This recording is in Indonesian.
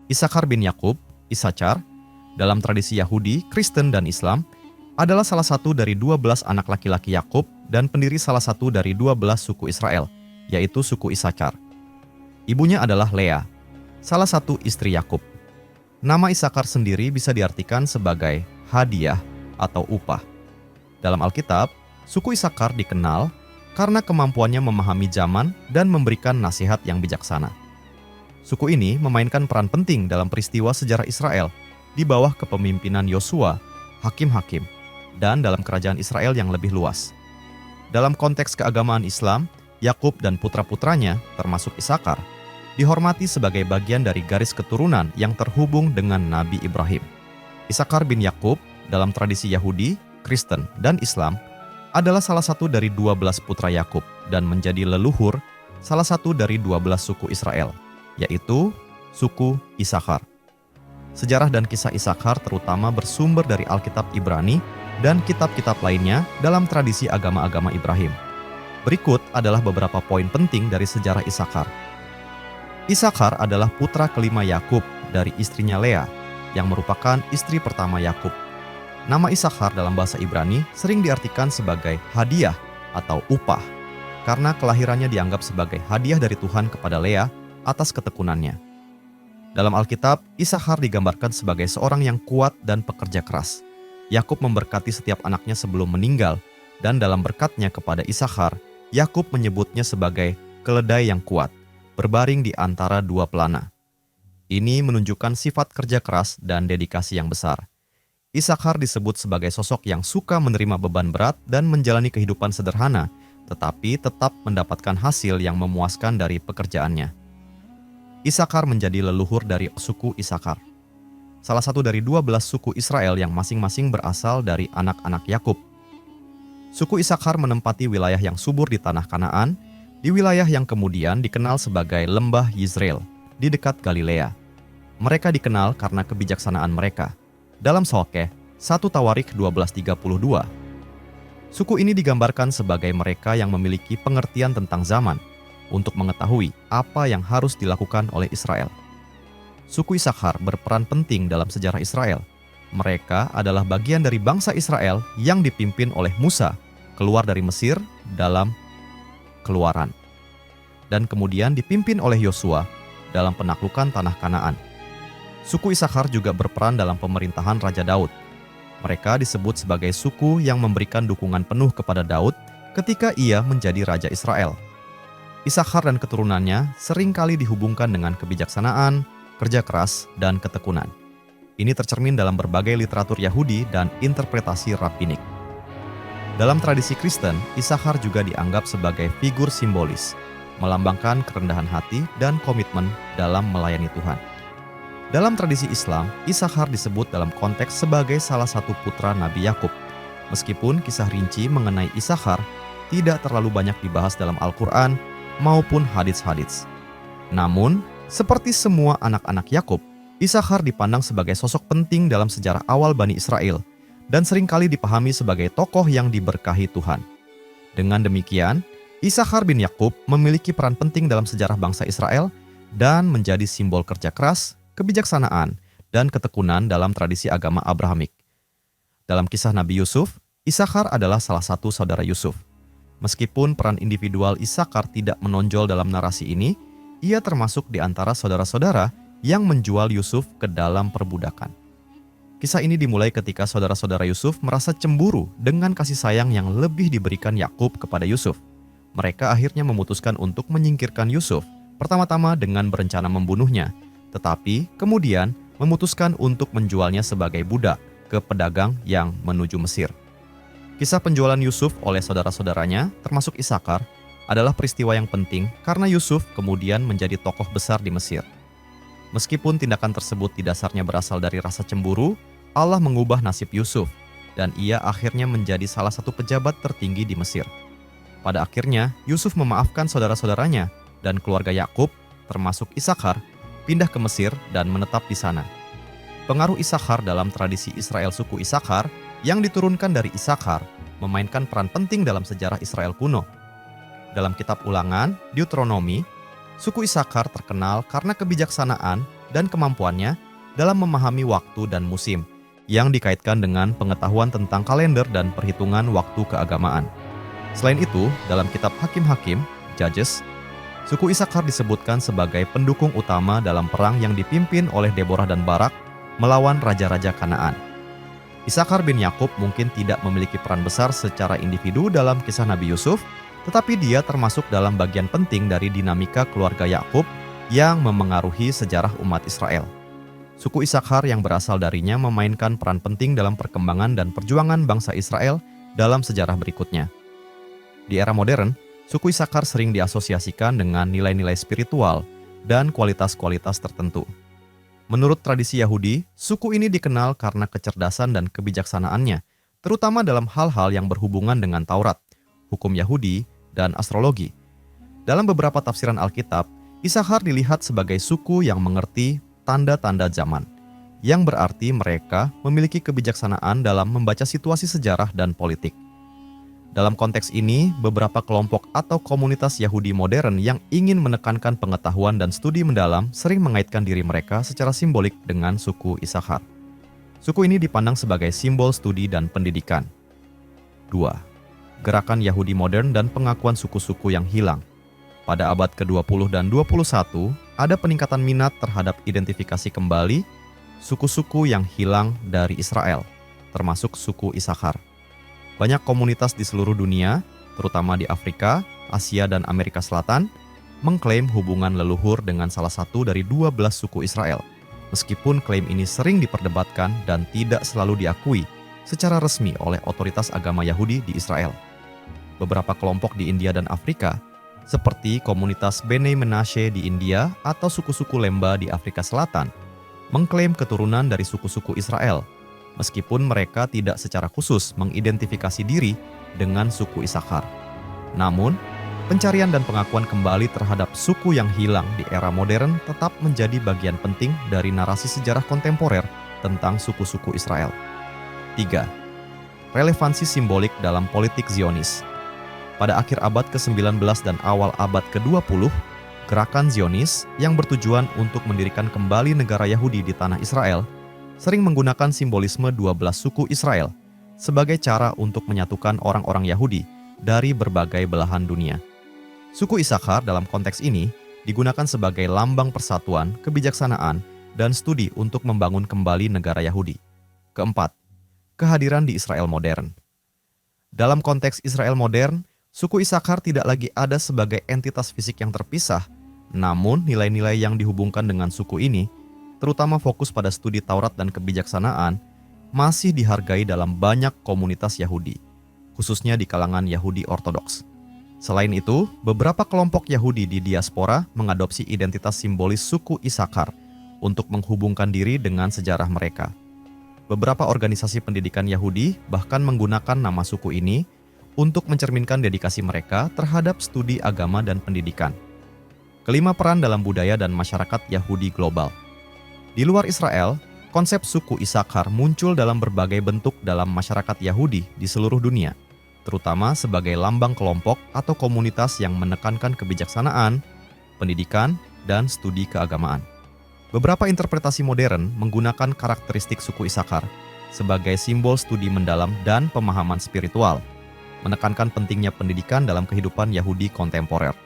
Isakar bin Yakub, Isachar, dalam tradisi Yahudi, Kristen, dan Islam, adalah salah satu dari 12 anak laki-laki Yakub dan pendiri salah satu dari 12 suku Israel, yaitu suku Isachar. Ibunya adalah Lea, salah satu istri Yakub. Nama Isakar sendiri bisa diartikan sebagai hadiah atau upah. Dalam Alkitab, suku Isakar dikenal karena kemampuannya memahami zaman dan memberikan nasihat yang bijaksana. Suku ini memainkan peran penting dalam peristiwa sejarah Israel di bawah kepemimpinan Yosua, hakim-hakim, dan dalam kerajaan Israel yang lebih luas. Dalam konteks keagamaan Islam, Yakub dan putra-putranya, termasuk Isakar, dihormati sebagai bagian dari garis keturunan yang terhubung dengan Nabi Ibrahim. Isakar bin Yakub, dalam tradisi Yahudi, Kristen, dan Islam, adalah salah satu dari 12 putra Yakub dan menjadi leluhur salah satu dari 12 suku Israel, yaitu suku Isakar. Sejarah dan kisah Isakar terutama bersumber dari Alkitab Ibrani dan kitab-kitab lainnya dalam tradisi agama-agama Ibrahim. Berikut adalah beberapa poin penting dari sejarah Isakar. Isakar adalah putra kelima Yakub dari istrinya Lea, yang merupakan istri pertama Yakub. Nama Isakar dalam bahasa Ibrani sering diartikan sebagai hadiah atau upah, karena kelahirannya dianggap sebagai hadiah dari Tuhan kepada Lea atas ketekunannya. Dalam Alkitab, Isakar digambarkan sebagai seorang yang kuat dan pekerja keras. Yakub memberkati setiap anaknya sebelum meninggal, dan dalam berkatnya kepada Isakar, Yakub menyebutnya sebagai keledai yang kuat, berbaring di antara dua pelana. Ini menunjukkan sifat kerja keras dan dedikasi yang besar. Isakar disebut sebagai sosok yang suka menerima beban berat dan menjalani kehidupan sederhana, tetapi tetap mendapatkan hasil yang memuaskan dari pekerjaannya. Isakar menjadi leluhur dari suku Isakar, salah satu dari 12 suku Israel yang masing-masing berasal dari anak-anak Yakub. Suku Isakar menempati wilayah yang subur di tanah Kanaan, di wilayah yang kemudian dikenal sebagai Lembah Yizreel, di dekat Galilea. Mereka dikenal karena kebijaksanaan mereka. Dalam Salkeh 1 Tawarikh 12:32, suku ini digambarkan sebagai mereka yang memiliki pengertian tentang zaman untuk mengetahui apa yang harus dilakukan oleh Israel. Suku Isakar berperan penting dalam sejarah Israel. Mereka adalah bagian dari bangsa Israel yang dipimpin oleh Musa keluar dari Mesir dalam Keluaran, dan kemudian dipimpin oleh Yosua dalam penaklukan tanah Kanaan. Suku Isakar juga berperan dalam pemerintahan Raja Daud. Mereka disebut sebagai suku yang memberikan dukungan penuh kepada Daud ketika ia menjadi Raja Israel. Isakar dan keturunannya seringkali dihubungkan dengan kebijaksanaan, kerja keras, dan ketekunan. Ini tercermin dalam berbagai literatur Yahudi dan interpretasi rabbinik. Dalam tradisi Kristen, Isakar juga dianggap sebagai figur simbolis, melambangkan kerendahan hati dan komitmen dalam melayani Tuhan. Dalam tradisi Islam, Isakar disebut dalam konteks sebagai salah satu putra Nabi Yakub. Meskipun kisah rinci mengenai Isakar tidak terlalu banyak dibahas dalam Al-Quran maupun hadits-hadits. Namun, seperti semua anak-anak Yakub, Isakar dipandang sebagai sosok penting dalam sejarah awal Bani Israel dan seringkali dipahami sebagai tokoh yang diberkahi Tuhan. Dengan demikian, Isakar bin Yakub memiliki peran penting dalam sejarah bangsa Israel dan menjadi simbol kerja keras, kebijaksanaan, dan ketekunan dalam tradisi agama Abrahamik. Dalam kisah Nabi Yusuf, Isakar adalah salah satu saudara Yusuf. Meskipun peran individual Isakar tidak menonjol dalam narasi ini, ia termasuk di antara saudara-saudara yang menjual Yusuf ke dalam perbudakan. Kisah ini dimulai ketika saudara-saudara Yusuf merasa cemburu dengan kasih sayang yang lebih diberikan Yakub kepada Yusuf. Mereka akhirnya memutuskan untuk menyingkirkan Yusuf, pertama-tama dengan berencana membunuhnya, tetapi kemudian memutuskan untuk menjualnya sebagai budak ke pedagang yang menuju Mesir. Kisah penjualan Yusuf oleh saudara-saudaranya, termasuk Isakar, adalah peristiwa yang penting karena Yusuf kemudian menjadi tokoh besar di Mesir. Meskipun tindakan tersebut di dasarnya berasal dari rasa cemburu, Allah mengubah nasib Yusuf, dan ia akhirnya menjadi salah satu pejabat tertinggi di Mesir. Pada akhirnya, Yusuf memaafkan saudara-saudaranya, dan keluarga Yakub, termasuk Isakar, pindah ke Mesir dan menetap di sana. Pengaruh Isakar dalam tradisi Israel suku Isakar yang diturunkan dari Isakar memainkan peran penting dalam sejarah Israel kuno. Dalam kitab Ulangan, Deuteronomi, suku Isakar terkenal karena kebijaksanaan dan kemampuannya dalam memahami waktu dan musim, yang dikaitkan dengan pengetahuan tentang kalender dan perhitungan waktu keagamaan. Selain itu, dalam kitab Hakim-Hakim, Judges, suku Isakar disebutkan sebagai pendukung utama dalam perang yang dipimpin oleh Deborah dan Barak melawan raja-raja Kanaan. Isakar bin Yakub mungkin tidak memiliki peran besar secara individu dalam kisah Nabi Yusuf, tetapi dia termasuk dalam bagian penting dari dinamika keluarga Yakub yang memengaruhi sejarah umat Israel. Suku Isakar yang berasal darinya memainkan peran penting dalam perkembangan dan perjuangan bangsa Israel dalam sejarah berikutnya. Di era modern, suku Isakar sering diasosiasikan dengan nilai-nilai spiritual dan kualitas-kualitas tertentu. Menurut tradisi Yahudi, suku ini dikenal karena kecerdasan dan kebijaksanaannya, terutama dalam hal-hal yang berhubungan dengan Taurat, hukum Yahudi, dan astrologi. Dalam beberapa tafsiran Alkitab, Isakar dilihat sebagai suku yang mengerti tanda-tanda zaman, yang berarti mereka memiliki kebijaksanaan dalam membaca situasi sejarah dan politik. Dalam konteks ini, beberapa kelompok atau komunitas Yahudi modern yang ingin menekankan pengetahuan dan studi mendalam sering mengaitkan diri mereka secara simbolik dengan suku Isakar. Suku ini dipandang sebagai simbol studi dan pendidikan. 2. Gerakan Yahudi modern dan pengakuan suku-suku yang hilang. Pada abad ke-20 dan 21, ada peningkatan minat terhadap identifikasi kembali suku-suku yang hilang dari Israel, termasuk suku Isakar. Banyak komunitas di seluruh dunia, terutama di Afrika, Asia, dan Amerika Selatan, mengklaim hubungan leluhur dengan salah satu dari 12 suku Israel, meskipun klaim ini sering diperdebatkan dan tidak selalu diakui secara resmi oleh otoritas agama Yahudi di Israel. Beberapa kelompok di India dan Afrika, seperti komunitas Bnei Menashe di India atau suku-suku Lemba di Afrika Selatan, mengklaim keturunan dari suku-suku Israel, meskipun mereka tidak secara khusus mengidentifikasi diri dengan suku Isakar. Namun, pencarian dan pengakuan kembali terhadap suku yang hilang di era modern tetap menjadi bagian penting dari narasi sejarah kontemporer tentang suku-suku Israel. 3. Relevansi simbolik dalam politik Zionis. Pada akhir abad ke-19 dan awal abad ke-20, gerakan Zionis yang bertujuan untuk mendirikan kembali negara Yahudi di tanah Israel sering menggunakan simbolisme 12 suku Israel sebagai cara untuk menyatukan orang-orang Yahudi dari berbagai belahan dunia. Suku Isakar dalam konteks ini digunakan sebagai lambang persatuan, kebijaksanaan, dan studi untuk membangun kembali negara Yahudi. 4. Kehadiran di Israel modern. Dalam konteks Israel modern, suku Isakar tidak lagi ada sebagai entitas fisik yang terpisah, namun nilai-nilai yang dihubungkan dengan suku ini, terutama fokus pada studi Taurat dan kebijaksanaan, masih dihargai dalam banyak komunitas Yahudi, khususnya di kalangan Yahudi Ortodoks. Selain itu, beberapa kelompok Yahudi di diaspora mengadopsi identitas simbolis suku Isakar untuk menghubungkan diri dengan sejarah mereka. Beberapa organisasi pendidikan Yahudi bahkan menggunakan nama suku ini untuk mencerminkan dedikasi mereka terhadap studi agama dan pendidikan. 5. Peran dalam budaya dan masyarakat Yahudi global. Di luar Israel, konsep suku Isakar muncul dalam berbagai bentuk dalam masyarakat Yahudi di seluruh dunia, terutama sebagai lambang kelompok atau komunitas yang menekankan kebijaksanaan, pendidikan, dan studi keagamaan. Beberapa interpretasi modern menggunakan karakteristik suku Isakar sebagai simbol studi mendalam dan pemahaman spiritual, menekankan pentingnya pendidikan dalam kehidupan Yahudi kontemporer.